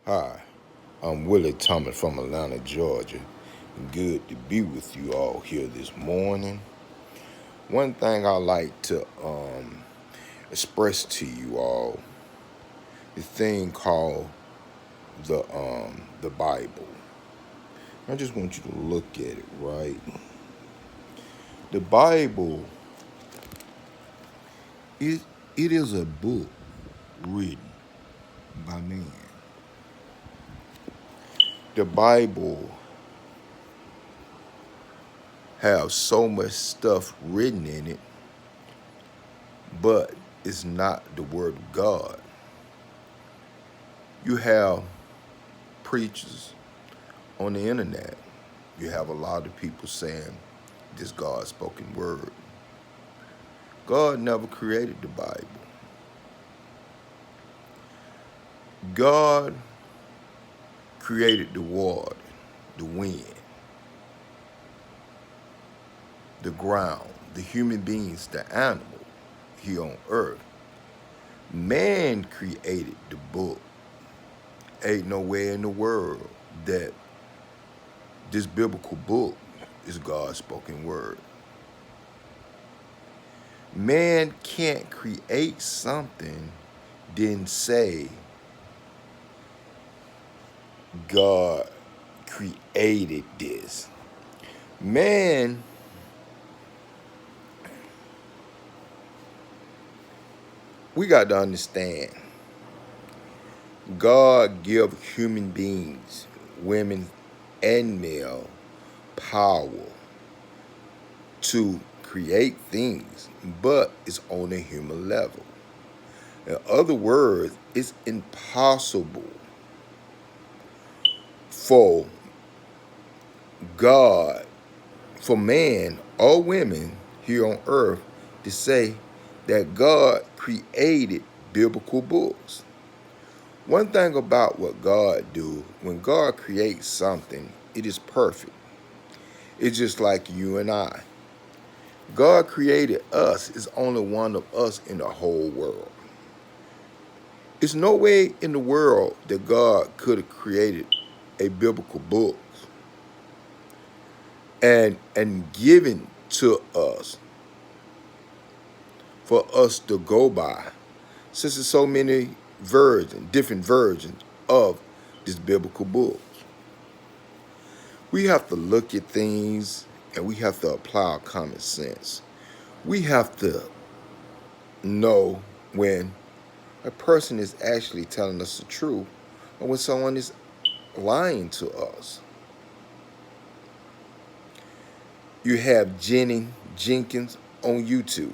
Hi, I'm Willie Thomas from Atlanta, Georgia. Good to be with you all here this morning. One thing I like to express to you all, the thing called the Bible. I just want you to look at it, right? The Bible is it is a book written by man. The Bible have so much stuff written in it, but it's not the word of God. You have preachers on the internet. You have a lot of people saying this God spoken word. God never created the Bible. God created the water, the wind, the ground, the human beings, the animal here on earth. Man created the book. Ain't nowhere in the world that this biblical book is God's spoken word. Man can't create something, then say God created this. Man we got to understand God give human beings, women and male, power to create things, but it's on a human level. In other words, it's impossible for God, for man or women here on earth to say that God created biblical books. One thing about what God do, when God creates something, it is perfect. It's just like you and I. God created us. It's only one of us in the whole world. There's no way in the world that God could have created a biblical book and given to us for us to go by. Since there's so many different versions of this biblical book. We have to look at things and we have to apply our common sense. We have to know when a person is actually telling us the truth or when someone is lying to us. You have Jenny Jenkins on YouTube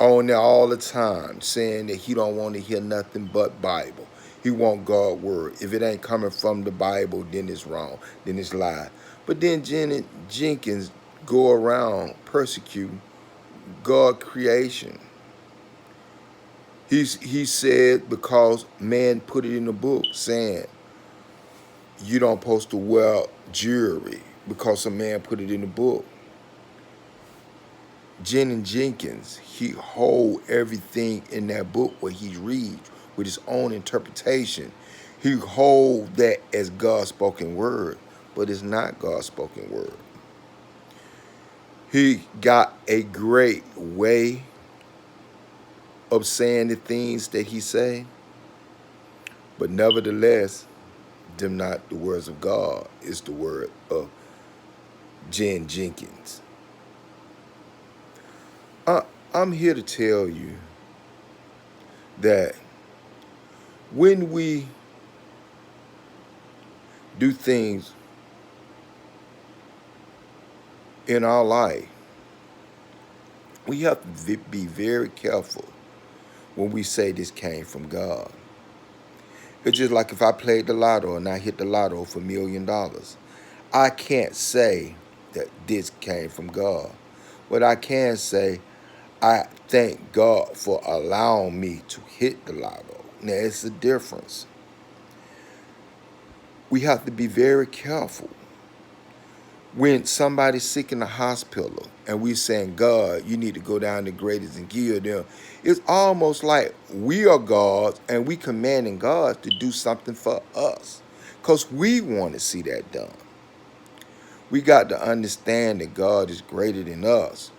on there all the time saying that he don't want to hear nothing but Bible. He want God's word. If it ain't coming from the Bible, then it's wrong. Then it's lie. But then Jenny Jenkins go around persecuting God creation. He said because man put it in the book saying you don't supposed to wear jewelry because a man put it in the book. Jenny Jenkins, he hold everything in that book where he reads with his own interpretation. He hold that as God's spoken word, but it's not God's spoken word. He got a great way of saying the things that he say, but nevertheless, them not the words of God. It's the word of Jen Jenkins. I'm here to tell you that when we do things in our life, we have to be very careful when we say this came from God. It's just like if I played the lotto and I hit the lotto for $1,000,000. I can't say that this came from God. But I can say, I thank God for allowing me to hit the lotto. Now, it's a difference. We have to be very careful. When somebody's sick in the hospital and we saying, God, you need to go down to greatest and give them, it's almost like we are gods and we commanding God to do something for us because we want to see that done. We got to understand that God is greater than us,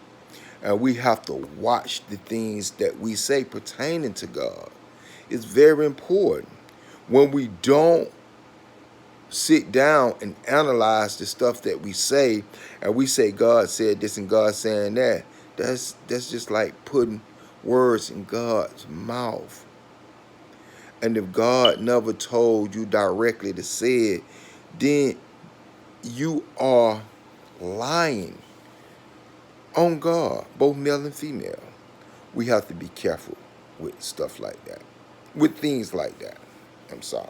and we have to watch the things that we say pertaining to God. It's very important. When we don't sit down and analyze the stuff that we say, and we say God said this and God saying that, that's just like putting words in God's mouth. And if God never told you directly to say it, then you are lying on God, both male and female. We have to be careful with stuff like that, with things like that. I'm sorry.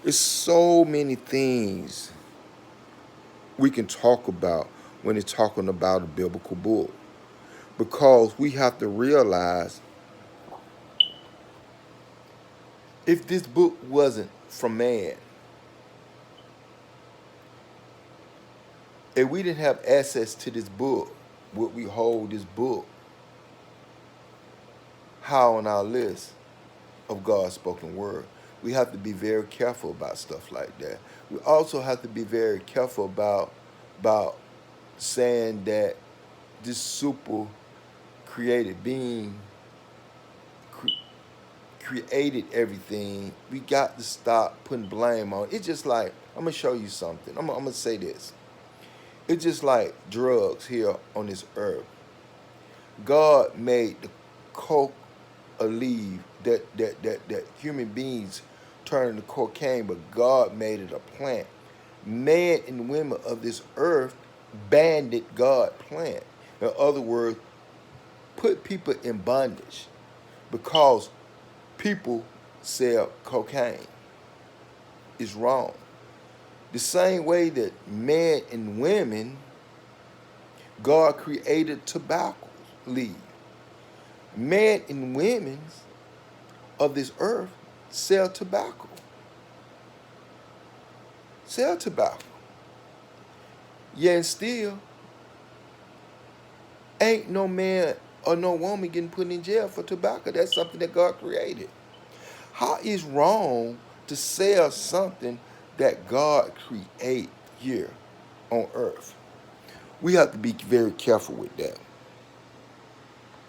There's so many things we can talk about when it's talking about a biblical book, because we have to realize if this book wasn't from man, if we didn't have access to this book, would we hold this book high on our list of God's spoken word? We have to be very careful about stuff like that. We also have to be very careful about saying that this super created being created everything. We got to stop putting blame on it. It's just like, I'm gonna show you something. I'm gonna say this. It's just like drugs here on this earth. God made the coke a leaf that human beings turn into cocaine, but God made it a plant. Man and women of this earth banded God plant. In other words, put people in bondage because people sell cocaine. It's wrong. The same way that men and women, God created tobacco leaf. Men and women of this earth sell tobacco. Sell tobacco. Yeah, and still, ain't no man or no woman getting put in jail for tobacco. That's something that God created. How is wrong to sell something that God created here on earth? We have to be very careful with that.